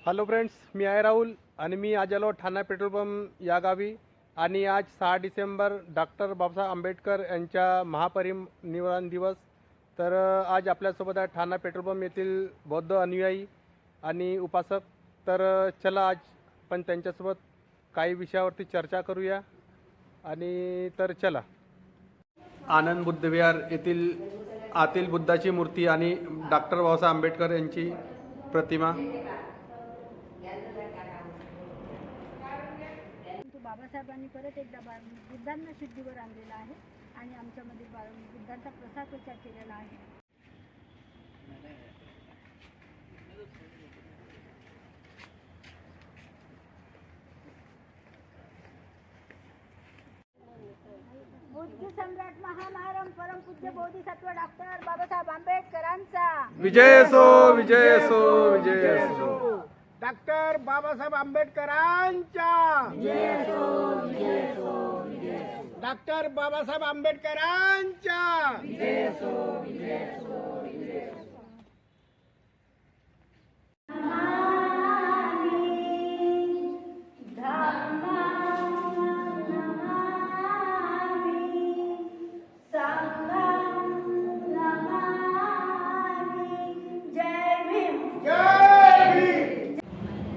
Hello friends, मी आहे राहुल आणि मी आज आलो ठाणा पेट्रोल पंप या गावी. आणि आज 6 डिसेंबर डॉक्टर बाबासाहेब आंबेडकर यांच्या महापरिनिर्वाण दिवस. तर आज आपल्यासोबत आहे ठाणा पेट्रोल पंप येथील बौद्ध अनुयायी आणि उपासक. तर चला आज पण त्यांच्यासोबत काही विषयावरती चर्चा करूया. आणि तर चला. आनंद बुद्ध विहार येथील आतील बुद्धाची मूर्ती आणि डॉक्टर बाबासाहेब आंबेडकर यांची प्रतिमा. बाबासाहेबांनी परत एकदा बुद्धांना शुद्धीवर आणलेला आहे आणि आमच्यामध्ये बुद्धांचा प्रसार प्रचार केलेला आहे. बुद्ध सम्राट महामानव परमपूज्य बोधिसत्व डॉक्टर बाबासाहेब आंबेडकरांचा विजय असो, विजय असो, विजय असो. डॉक्टर बाबासाहेब आंबेडकरांच्या डॉक्टर बाबासाहेब आंबेडकरांच्या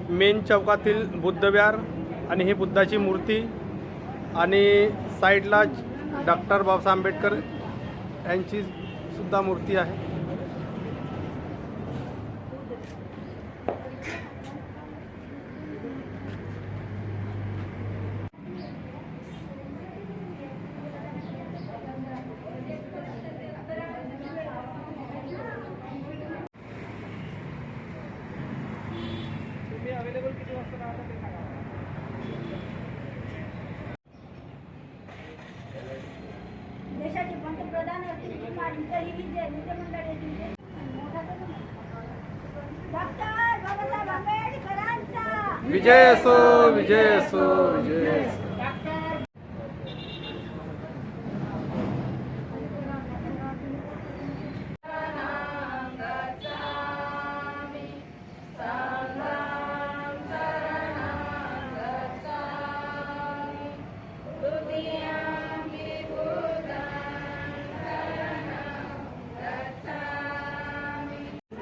मेन चौकातील बुद्ध विहार आणि ही बुद्धाची मूर्ती आणि साईडला डॉक्टर बाबासाहेब आंबेडकर यांची सुद्धा मूर्ती आहे. देशाचे पंतप्रधान असतील किंवा इतरही जे मंडळ येतील डॉक्टर बाबासाहेब आंबेडकरांचा विजय असो, विजय असो, विजय असो.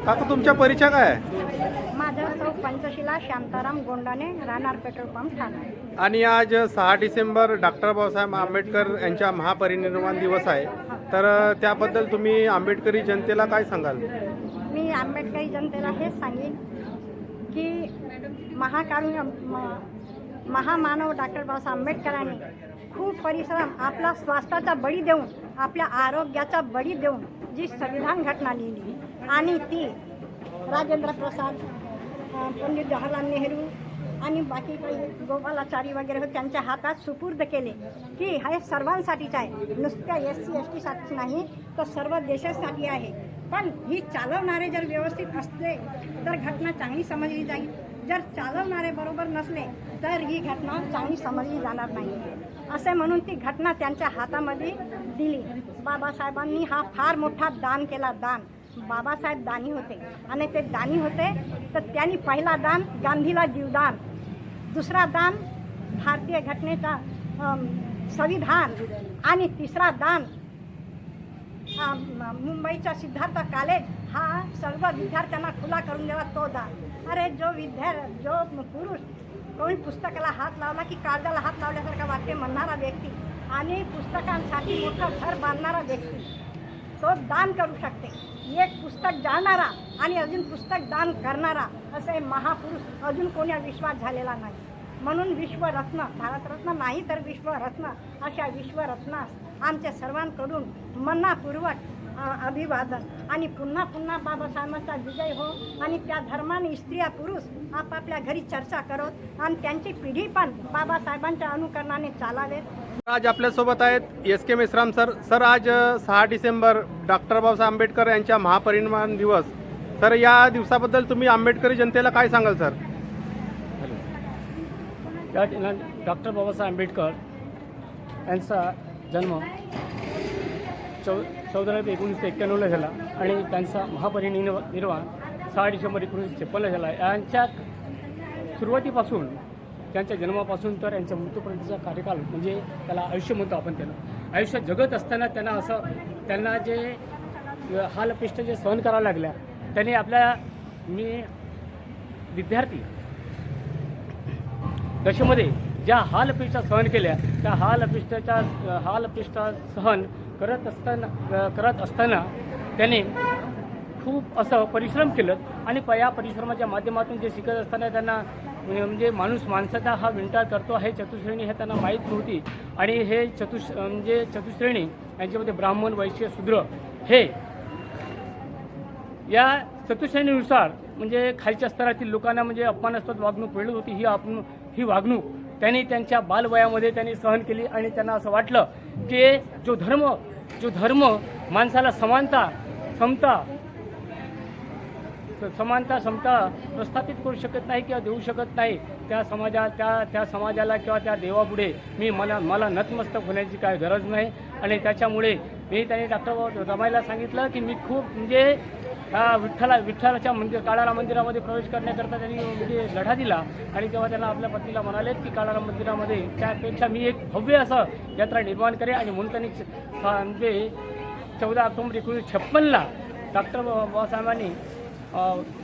काका, तुमचा परिचय काय आहे? माझं नाव पंचशिला शांताराम गोंडाने, राहणार पेट्रोल पंप ठाणा. आणि आज 6 डिसेंबर डॉक्टर बाबासाहेब आंबेडकर यांच्या महापरिनिर्वाण दिवस आहे. तर त्याबद्दल तुम्ही आंबेडकरी जनतेला काय सांगाल? मी आंबेडकरी जनतेला हेच सांगेन की महामानव डॉक्टर बाबासाहेब आंबेडकरांनी खूप परिश्रम, आपला स्वास्थ्याचा बळी देऊन, आपल्या आरोग्याचा बळी देऊन जी संविधान घटना लिहिली आणि ती राजेंद्र प्रसाद, पंडित जवाहरलाल नेहरू आणि बाकी काही गोपालाचारी वगैरे होते त्यांच्या हातात सुपूर्द केले की हे सर्वांसाठीच आहे, नुसत्या SC ST साठी नाही तर सर्व देशासाठी आहे. पण ही चालवणारे जर व्यवस्थित असले तर घटना चांगली समजली जाईल, जर चालवणारे बरोबर नसले तर ही घटना चांगली समजली जाणार नाही. असे म्हणून ती घटना त्यांच्या हातामध्ये दिली. बाबासाहेबांनी हा फार मोठा दान केला. दान, बाबासाहेब दानी होते आणि ते दानी होते तर त्यांनी पहिला दान गांधीला जीवदान, दुसरा दान भारतीय घटनेचा संविधान आणि तिसरा दान मुंबईचा सिद्धार्थ कॉलेज हा सर्व विद्यार्थ्यांना खुला करून दिला, तो दान. अरे जो पुरुष कोणी पुस्तकाला हात लावला की कागदाला हात लावल्यासारखा वाक्य म्हणणारा व्यक्ती आणि पुस्तकांसाठी मोठं घर बांधणारा व्यक्ती तो दान करू शकते. एक पुस्तक जाणणारा आणि अजून पुस्तक दान करणारा असे महापुरुष अजून कोण्या विश्वात झालेला नाही. म्हणून विश्वरत्न, भारतरत्न नाही तर विश्वरत्न, अशा विश्वरत्नास आमच्या सर्वांकडून मनापूर्वक अभिवादन. आणि पुन्हा पुन्हा बाबासाहेबांचा विजय हो आणि त्या धर्माने स्त्रिया पुरुष आपापल्या घरी चर्चा करत आणि त्यांची पिढी पण बाबासाहेबांच्या अनुकरणाने चालावेत. आज आपल्यासोबत आहेत SK मेश्राम सर. सर, आज 6 डिसेंबर डॉक्टर बाबासाहेब आंबेडकर यांच्या महापरिनिर्वाण दिवस. तर या दिवसाबद्दल तुम्ही आंबेडकरी जनतेला काय सांगाल सर? डॉक्टर बाबासाहेब आंबेडकर यांचा जन्म 14/1991 झाला आणि त्यांचा महापरिनिर्वाण 6 डिसेंबर 1956 झाला. यांच्या सुरुवातीपासून त्यांच्या जन्मापासून तर यांच्या मृत्यूपर्यंतचा कार्यकाल म्हणजे त्याला आयुष्य म्हणतो आपण त्याला. आयुष्यात जगत असताना त्यांना जे हालअपेष्टा जे सहन करावं लागल्या, त्यांनी मी विद्यार्थी दशेमध्ये ज्या हालअपेष्टा सहन केल्या, त्या हालअपेष्टा सहन करत असताना त्याने खूप असं परिश्रम केलं आणि या परिश्रमाच्या माध्यमातून जे शिकत असताना त्यांना म्हणजे माणसाचा हा विंटाळ करतो हे चतुश्रेणी हे त्यांना माहीत नव्हती. आणि हे चतुश्रेणी यांच्यामध्ये ब्राह्मण, वैश्य, शूद्र हे या चतुश्रेणीनुसार म्हणजे खालच्या स्तरातील लोकांना म्हणजे अपमानास्पद वागणूक मिळत होती. ही वागणूक त्यांनी त्यांच्या बालवयामध्ये त्यांनी सहन केली आणि त्यांना असं वाटलं की जो धर्म माणसाला समता प्रस्थापित करू शकत नाही किंवा देऊ शकत नाही, त्या समाजाला किंवा त्या देवापुढे मला नतमस्तक होण्याची काय गरज नाही. आणि त्याच्यामुळे त्यांनी डॉक्टर रमाईला सांगितलं की मी खूप म्हणजे विठ्ठलाच्या काळाराम मंदिरामध्ये प्रवेश करण्याकरता त्यांनी म्हणजे लढा दिला. आणि तेव्हा त्यांना आपल्या पत्नीला म्हणाले की काळाराम मंदिरामध्ये त्यापेक्षा मी एक भव्य असं यात्रा निर्माण करेन. आणि म्हणून त्यांनी 14 ऑक्टोबर 1956ला डॉक्टर बाबासाहेबांनी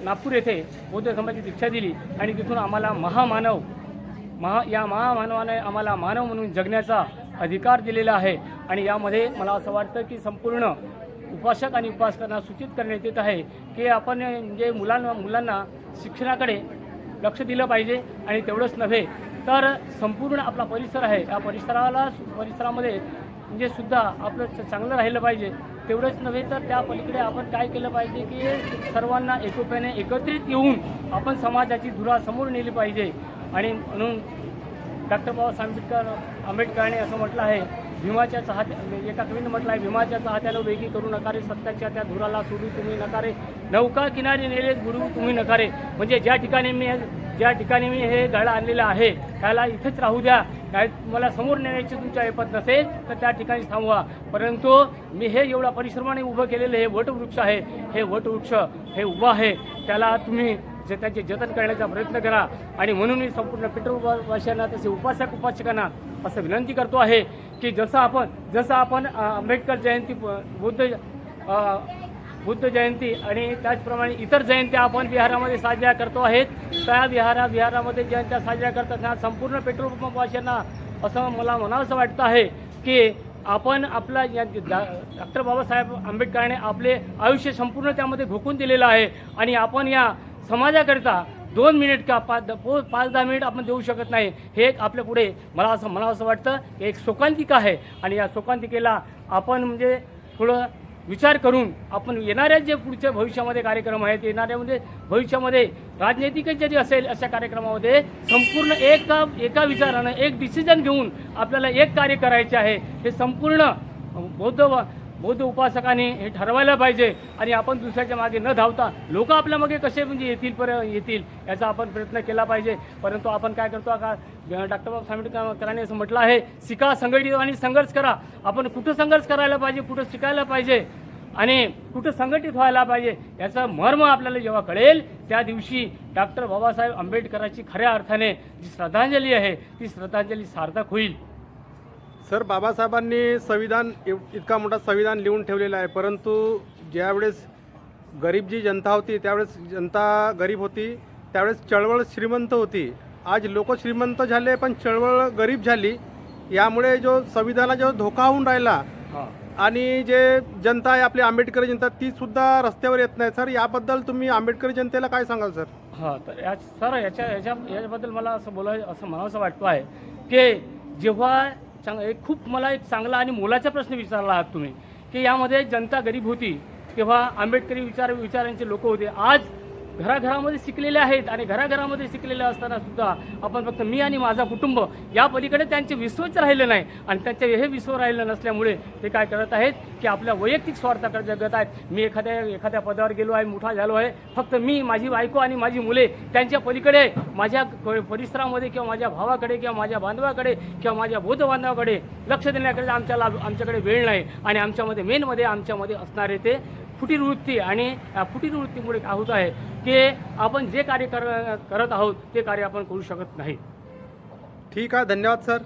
नागपूर येथे बौद्ध धर्माची दीक्षा दिली. आणि तिथून आम्हाला महामानवाने आम्हाला मानव म्हणून जगण्याचा अधिकार दिलेला आहे. आणि यामध्ये मला असं वाटतं की संपूर्ण उपासक आणि उपासकांना सूचित करण्यात येत आहे की आपण म्हणजे मुलांना शिक्षणाकडे लक्ष दिलं पाहिजे. आणि तेवढंच नव्हे तर संपूर्ण आपला परिसर आहे, या परिसरामध्ये म्हणजे सुद्धा आपलं चांगलं राहिलं पाहिजे. तेवढंच नव्हे तर त्या पलीकडे आपण काय केलं पाहिजे की सर्वांना एकोप्याने एकत्रित येऊन आपण समाजाची धुरा समोर नेली पाहिजे. आणि म्हणून डॉक्टर बाबासाहेब आंबेडकरांनी असं म्हटलं आहे, भीमाच्या एका कवीने म्हटलं आहे, भीमाच्या चाहत्यानं वेगी करू नकारे, सत्याच्या त्या धुराला सोडू तुम्ही नकारे, नौका किनारी नेले गुरु तुम्ही नकारे. म्हणजे ज्या ठिकाणी मी हे गाडा आणलेलं आहे त्याला इथेच राहू द्या, काय मला समोर नेण्याची तुमच्या ऐपत नसेल तर त्या ठिकाणी थांबवा. परंतु मी हे एवढा परिश्रमाने उभं केलेलं हे वटवृक्ष आहे, हे वटवृक्ष हे उभं आहे, त्याला तुम्ही त्याचे जतन करण्याचा प्रयत्न करा. आणि म्हणून मी संपूर्ण पेट्रोलवासियांना तसे उपासकांना असं विनंती करतो आहे की जसं आपण आंबेडकर जयंती, बुद्ध जयंती आणि त्याचप्रमाणे इतर जयंत्या आपण विहारामध्ये साजऱ्या करतो आहेत, त्या विहारामध्ये जयंत्या साजऱ्या करताना संपूर्ण पेट्रोल पंपवासियांना असं मला म्हणावंसं वाटतं आहे की आपण आपला डॉक्टर बाबासाहेब आंबेडकरांनी आपले आयुष्य संपूर्ण त्यामध्ये घोकून दिलेलं आहे. आणि आपण या समाजाकरिता 2 मिनिट का 5-10 मिनिट आपण देऊ शकत नाही. हे एक आपल्या पुढे मला असं वाटतं एक शोकांतिका आहे. आणि या शोकांतिकेला आपण म्हणजे थोडं विचार करून आपण येणाऱ्या जे पुढच्या भविष्यामध्ये कार्यक्रम आहेत, भविष्यामध्ये राजनैतिक जरी असेल अशा कार्यक्रमामध्ये संपूर्ण एका विचारानं एक डिसिजन घेऊन आपल्याला एक कार्य करायचे आहे. हे संपूर्ण बौद्ध उपासकांनी हे ठरवायला पाहिजे. आणि आपण दुसऱ्याच्या मागे न धावता लोक आपल्या मागे कसे म्हणजे येतील याचा आपण प्रयत्न केला पाहिजे. परंतु आपण काय करतो का डॉक्टर बाबासाहेब आंबेडकरांनी असं म्हटलं आहे, शिका, संघटित आणि संघर्ष करा. आपण कुठं संघर्ष करायला पाहिजे, कुठं शिकायला पाहिजे आणि कुठं संघटित व्हायला पाहिजे याचं मर्म आपल्याला जेव्हा कळेल त्या दिवशी डॉक्टर बाबासाहेब आंबेडकरांची खऱ्या अर्थाने जी श्रद्धांजली आहे ती श्रद्धांजली सार्थक होईल. सर, बाबासाहेबांनी संविधान इतका मोठा संविधान लिहून ठेवलेला आहे, परंतु ज्यावेळेस गरीब जी जनता होती त्यावेळेस जनता गरीब होती, त्यावेळेस चळवळ श्रीमंत होती. आज लोक श्रीमंत झाले पण चळवळ गरीब झाली. यामुळे जो संविधानाचा धोका होऊन राहिला आणि जे जनता आहे आपली आंबेडकरी जनता ती सुद्धा रस्त्यावर येत नाही. सर, याबद्दल तुम्ही आंबेडकरी जनतेला काय सांगाल सर? तर याच्याबद्दल मला असं म्हणावंसं वाटतं आहे की जेव्हा मला एक चांगला आणि मोलाचा प्रश्न विचारला आहात तुम्ही की यामध्ये जनता गरीब होती तेव्हा आंबेडकरी विचारांचे लोक होते. आज घराघरामध्ये शिकलेले आहेत आणि घराघरामध्ये शिकलेले असताना सुद्धा आपण फक्त मी आणि माझा कुटुंब या पलीकडे त्यांचे विश्वच राहिलं नाही. आणि त्यांचे हे विश्व राहिलं नसल्यामुळे ते काय करत आहेत की आपल्या वैयक्तिक स्वार्थाकडे जगत आहेत. मी एखाद्या पदावर गेलो आहे, मोठा झालो आहे, फक्त मी, माझी बायको आणि माझी मुले त्यांच्या पलीकडे माझ्या परिसरामध्ये किंवा माझ्या भावाकडे किंवा माझ्या बांधवाकडे किंवा माझ्या बौद्ध बांधवाकडे लक्ष देण्याकडे आमच्याकडे वेळ नाही. आणि आमच्यामध्ये आमच्यामध्ये असणारे ते फुटीरवृत्ती आणि या फुटीरवृत्तीमुळे काय होत आहे की आपण जे कार्य करत आहोत ते कार्य आपण करू शकत नाही. ठीक आहे, धन्यवाद सर.